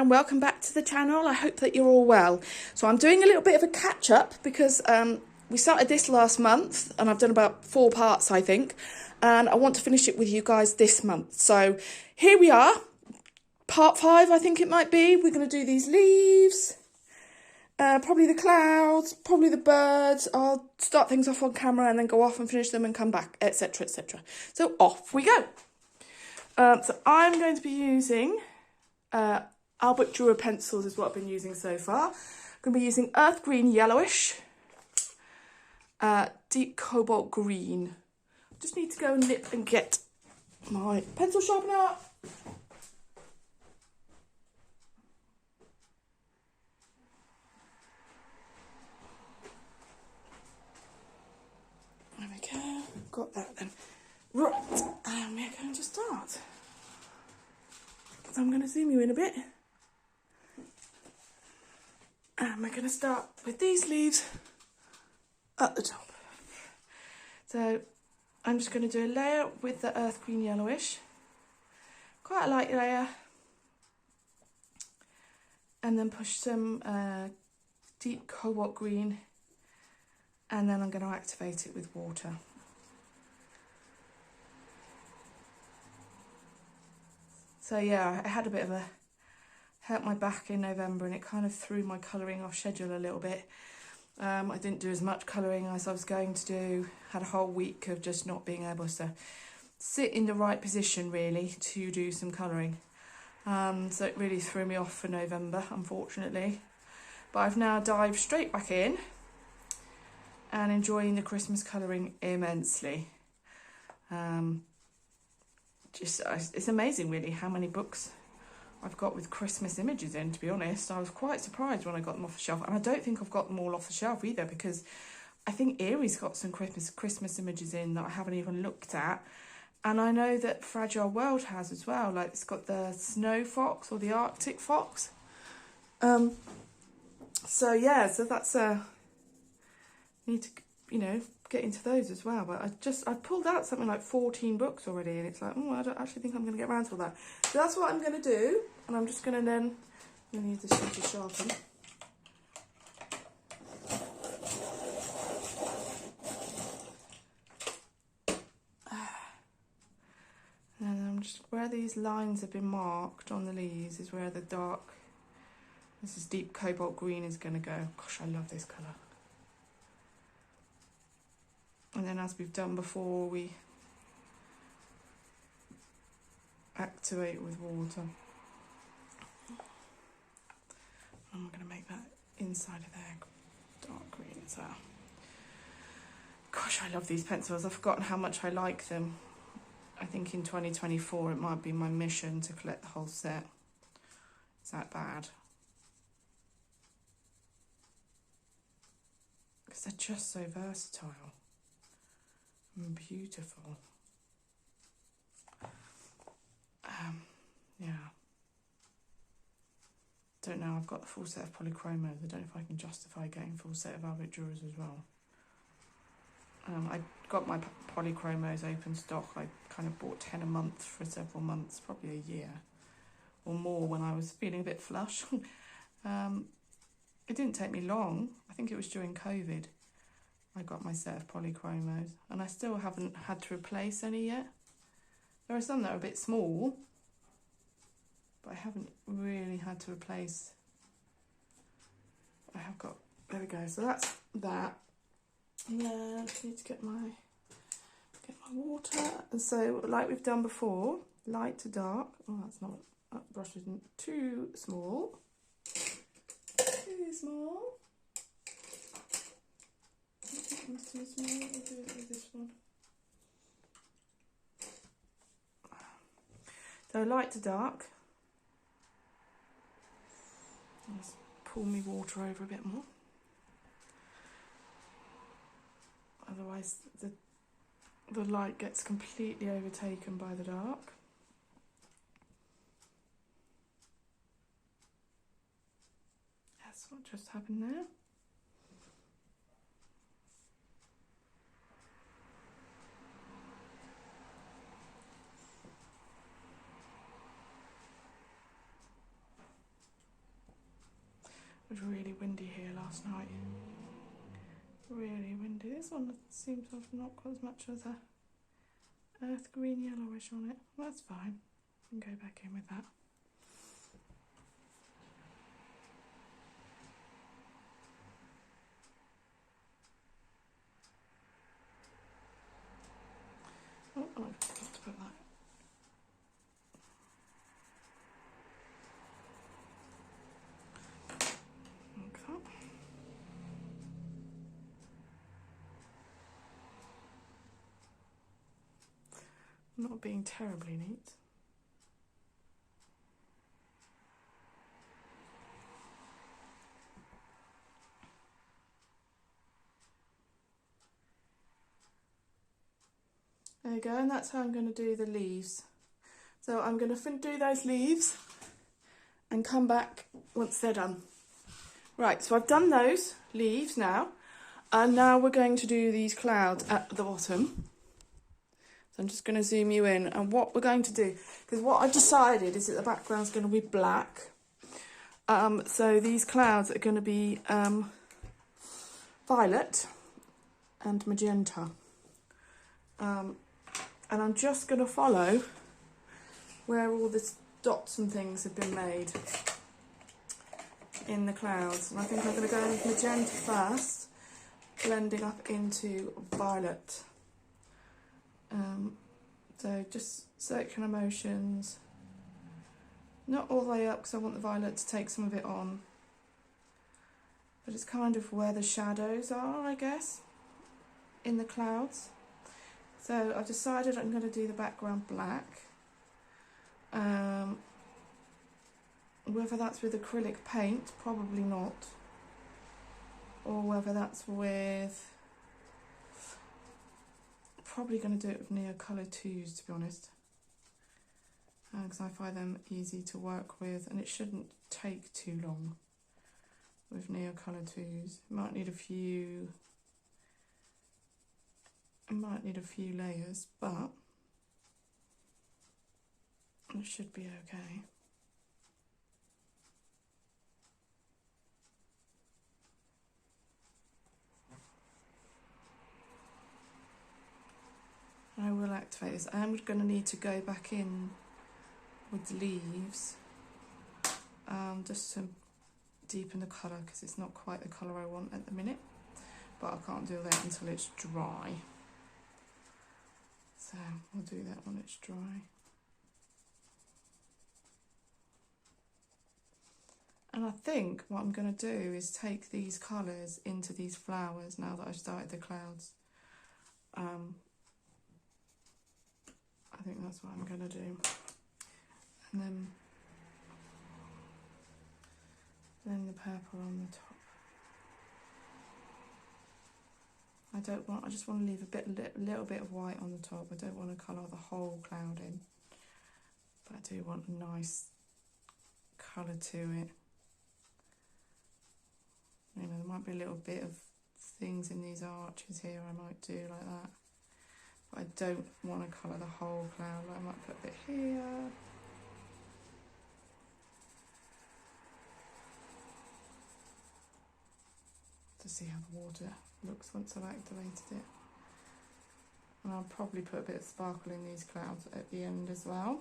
and welcome back to the channel. I hope that you're all well. So I'm doing a little bit of a catch up because we started this last month and I've done about 4 parts, I think, and I want to finish it with you guys this month. So here we are, part 5 I think it might be. We're going to do these leaves, probably the clouds, probably the birds. I'll start things off on camera and then go off and finish them and come back, etc, etc. So off we go. So I'm going to be using Albrecht Durer pencils is what I've been using so far. I'm going to be using earth green yellowish, deep cobalt green. Just need to go and nip and get my pencil sharpener. There we go, got that then. Right, and we're going to start. So I'm going to zoom you in a bit. And we're going to start with these leaves at the top. So I'm just going to do a layer with the earth green yellowish. Quite a light layer. And then push some deep cobalt green. And then I'm going to activate it with water. So yeah, I had a bit of a hurt my back in November and it kind of threw my colouring off schedule a little bit. I didn't do as much colouring as I was going to do. Had a whole week of just not being able to sit in the right position really to do some colouring. So it really threw me off for November, unfortunately. But I've now dived straight back in and enjoying the Christmas colouring immensely. It's amazing really how many books I've got with Christmas images in, to be honest. I was quite surprised when I got them off the shelf, and I don't think I've got them all off the shelf either, because I think Erie's got some Christmas images in that I haven't even looked at, and I know that Fragile World has as well. Like, it's got the snow fox or the Arctic fox. So yeah, so that's need to, you know, get into those as well. But I pulled out something like 14 books already, and it's like, oh, I don't actually think I'm going to get around to all that. So that's what I'm going to do, and I'm just going to then, I'm going to use this one to sharpen. And I'm just, where these lines have been marked on the leaves is where the dark, this is deep cobalt green, is going to go. Gosh, I love this colour. And then, as we've done before, we activate with water. And we're going to make that inside of there dark green as well. Gosh, I love these pencils. I've forgotten how much I like them. I think in 2024 it might be my mission to collect the whole set. Is that bad? Because they're just so versatile. Beautiful. Yeah. Don't know, I've got the full set of polychromos. I don't know if I can justify getting a full set of Albrecht Durers as well. I got my polychromos open stock. I kind of bought 10 a month for several months, probably a year or more, when I was feeling a bit flush. It didn't take me long. I think it was during COVID. I got my set of polychromos, and I still haven't had to replace any yet. There are some that are a bit small, but I haven't really had to replace. I have got, there we go, so that's that. And then I need to get my water. And so, like we've done before, light to dark. Oh, that's not, that brush isn't too small. Too small. Too small. We'll do it with this one. So light to dark. Just pull me water over a bit more. Otherwise the light gets completely overtaken by the dark. That's what just happened there. It was really windy here last night. Really windy. This one seems to have not got as much as a earth green yellowish on it. Well, that's fine. I can go back in with that. Oh, I forgot to put that. Okay. Not being terribly neat. There you go, and that's how I'm going to do the leaves. So I'm going to do those leaves and come back once they're done. Right, so I've done those leaves now, and now we're going to do these clouds at the bottom. So I'm just going to zoom you in, and what we're going to do, because what I've decided is that the background's going to be black. So these clouds are going to be violet and magenta. And I'm just going to follow where all the dots and things have been made in the clouds. And I think I'm going to go with magenta first, blending up into violet. So just circular motions, not all the way up because I want the violet to take some of it on, but it's kind of where the shadows are, I guess, in the clouds. So I've decided I'm going to do the background black. Whether that's with acrylic paint, probably not. Or whether that's with... Probably going to do it with Neocolor 2s, to be honest. Because I find them easy to work with, and it shouldn't take too long with Neocolor 2s. Might need a few... I might need a few layers, but it should be okay. I will activate this. I am going to need to go back in with the leaves just to deepen the colour, because it's not quite the colour I want at the minute, but I can't do that until it's dry. So I'll do that when it's dry. And I think what I'm going to do is take these colours into these flowers now that I've started the clouds. I think that's what I'm going to do. And then the purple on the top. I just want to leave a little bit of white on the top. I don't want to colour the whole cloud in, but I do want a nice colour to it. You know, there might be a little bit of things in these arches here I might do like that, but I don't want to colour the whole cloud. Like I might put a bit here. To see how the water looks once I've activated it. And I'll probably put a bit of sparkle in these clouds at the end as well.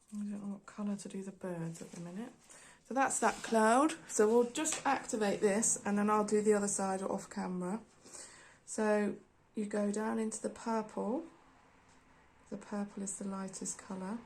I don't know what colour to do the birds at the minute. So that's that cloud. So we'll just activate this and then I'll do the other side off camera. So you go down into the purple. The purple is the lightest colour.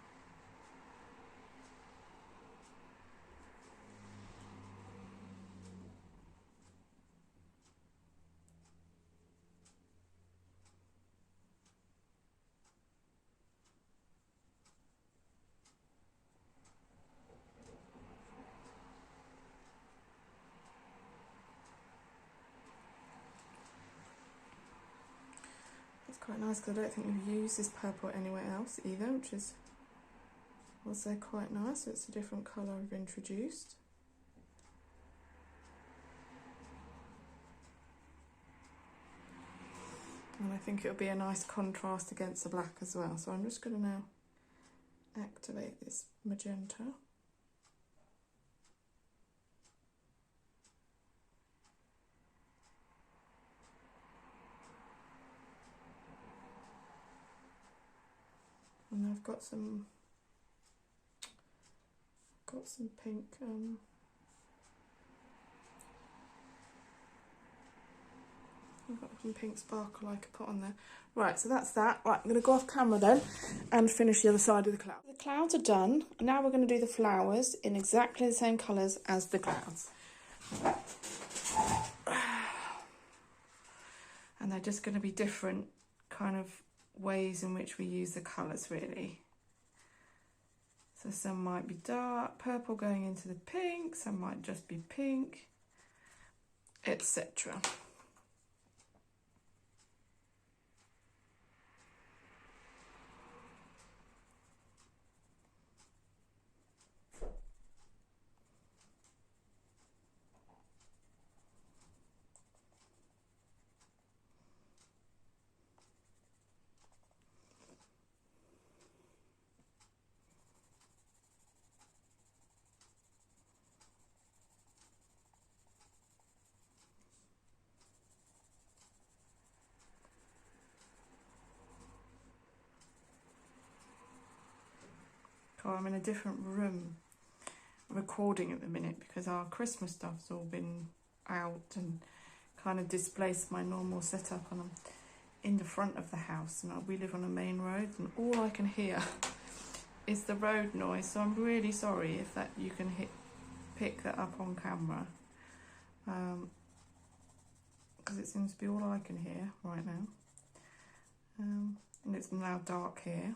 quite nice because I don't think we've used this purple anywhere else either, which is also quite nice. So it's a different colour I've introduced. And I think it'll be a nice contrast against the black as well. So I'm just going to now activate this magenta. And I've got some pink I've got some pink sparkle I could put on there. Right, so that's that. Right, I'm going to go off camera then and finish the other side of the cloud. The clouds are done. Now we're going to do the flowers in exactly the same colours as the clouds. And they're just going to be different kind of ways in which we use the colours, really. So some might be dark purple going into the pink, some might just be pink, etc. Oh, I'm in a different room recording at the minute because our Christmas stuff's all been out and kind of displaced my normal setup, and I'm in the front of the house and we live on a main road and all I can hear is the road noise, so I'm really sorry if that you can pick that up on camera, because it seems to be all I can hear right now, and it's now dark here.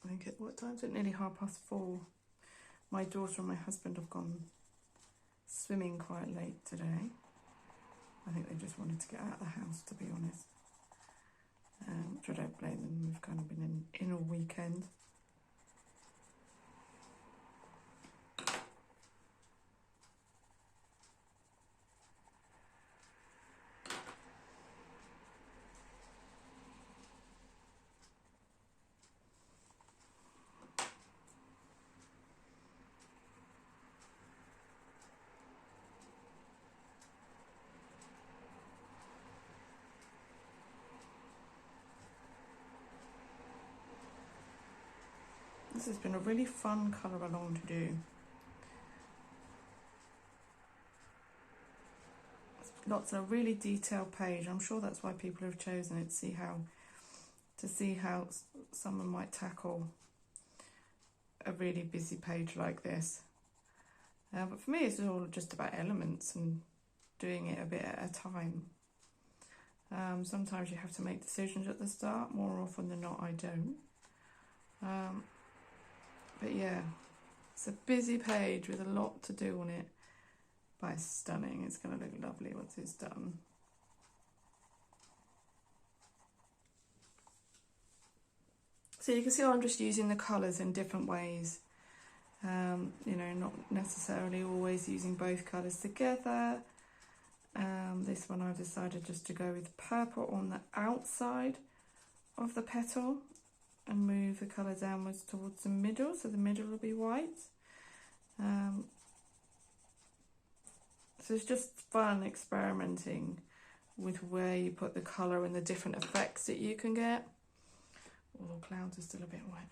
I think what time is it? Nearly 4:30. My daughter and my husband have gone swimming quite late today. I think they just wanted to get out of the house, to be honest. Which I don't blame them. We've kind of been in all weekend. This has been a really fun colour along to do. Lots of really detailed page. I'm sure that's why people have chosen it, to see how someone might tackle a really busy page like this. But for me, it's all just about elements and doing it a bit at a time. Sometimes you have to make decisions at the start. More often than not, I don't. But yeah, it's a busy page with a lot to do on it, but it's stunning. It's going to look lovely once it's done. So you can see I'm just using the colours in different ways. You know, not necessarily always using both colours together. This one I've decided just to go with purple on the outside of the petal and move the colour downwards towards the middle, so the middle will be white. So it's just fun experimenting with where you put the colour and the different effects that you can get. All the clouds are still a bit wet.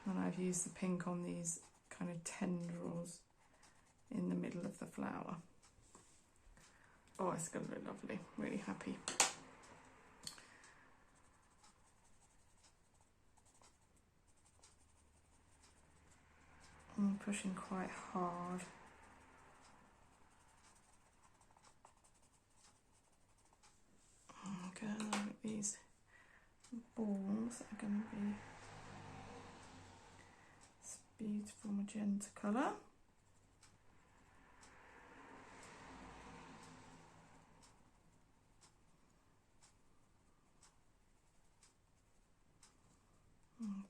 And I've used the pink on these kind of tendrils in the middle of the flower. Oh, it's going to look lovely. Really happy. I'm pushing quite hard. Okay, like these balls are going to be this beautiful magenta colour.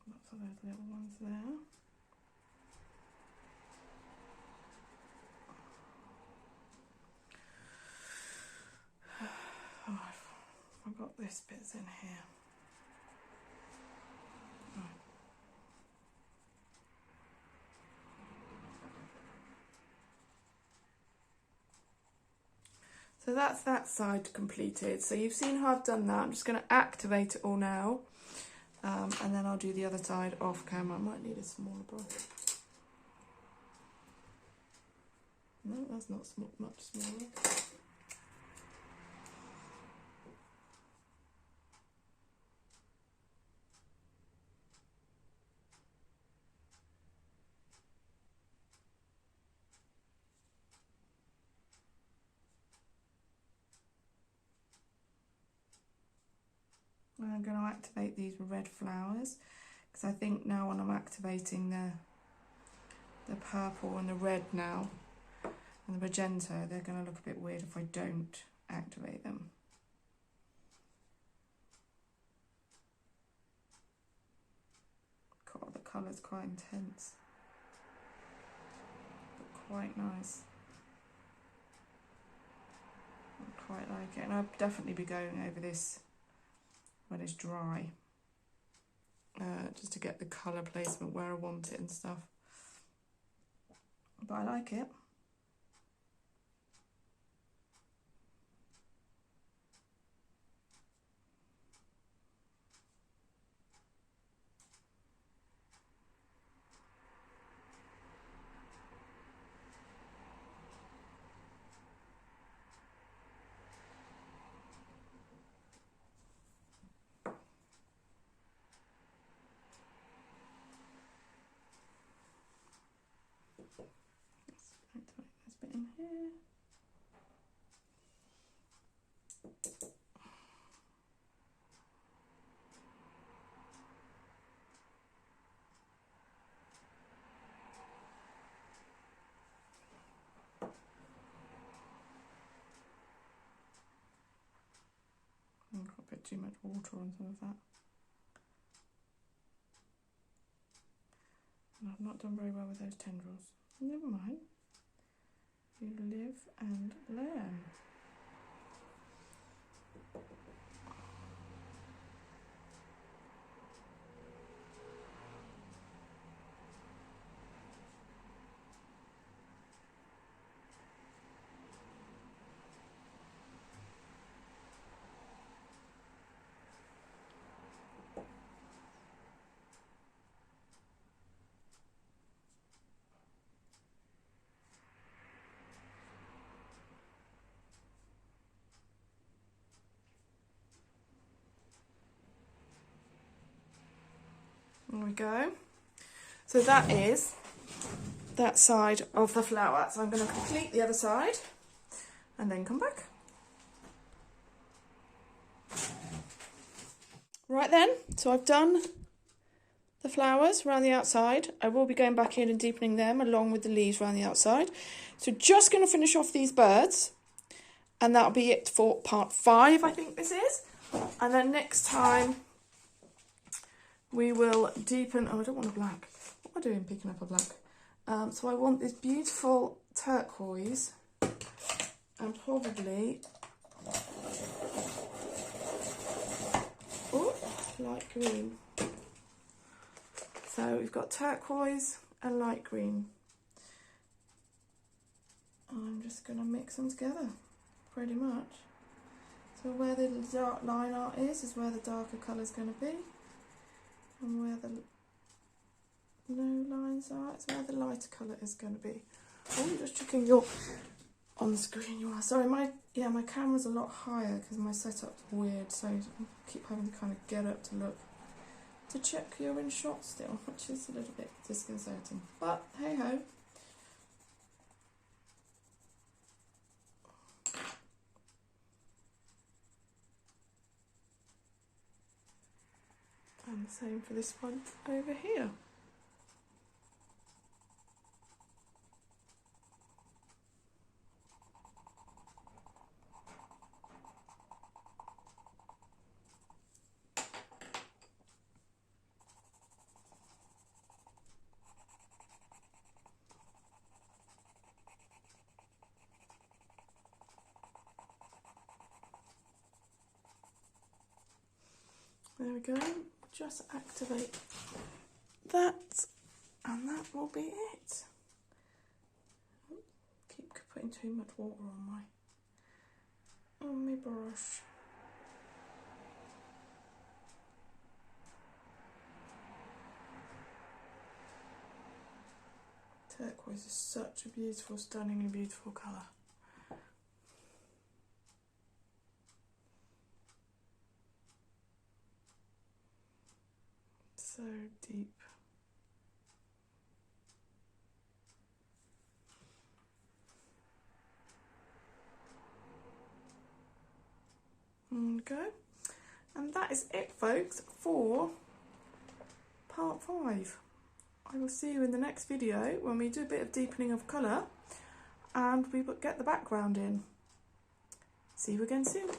Lots of those little ones there. Oh, I forgot this bit's in here. Right. So that's that side completed. So you've seen how I've done that. I'm just going to activate it all now. And then I'll do the other side off camera. I might need a smaller brush. No, that's not much smaller. And I'm going to activate these red flowers, because I think now when I'm activating the purple and the red now, and the magenta, they're going to look a bit weird if I don't activate them. God, the colour's quite intense, but quite nice. I quite like it, and I'll definitely be going over this when it's dry, just to get the colour placement where I want it and stuff. But I like it. This bit in here. I've got a bit too much water on some of that. And I've not done very well with those tendrils. Never mind. You live and learn. There we go. So that is that side of the flower. So I'm going to complete the other side and then come back. Right then, so I've done the flowers around the outside. I will be going back in and deepening them along with the leaves around the outside. So just going to finish off these birds, and that'll be it for part 5, I think this is. And then next time we will deepen. Oh, I don't want a black. What am I doing picking up a black? So I want this beautiful turquoise and probably light green. So we've got turquoise and light green. I'm just going to mix them together, pretty much. So where the dark line art is where the darker colour is going to be. And where the no lines are, it's where the lighter colour is going to be. Oh, I'm just checking you're on the screen. You are. Sorry, my camera's a lot higher because my setup's weird, so I keep having to kind of get up to look to check you're in shot still, which is a little bit disconcerting. But hey ho. And the same for this one over here. There we go. Just activate that, and that will be it. Keep putting too much water on my brush. Turquoise is such a beautiful, stunningly beautiful colour. So deep. There we go. And that is it, folks, for part 5. I will see you in the next video when we do a bit of deepening of colour and we get the background in. See you again soon.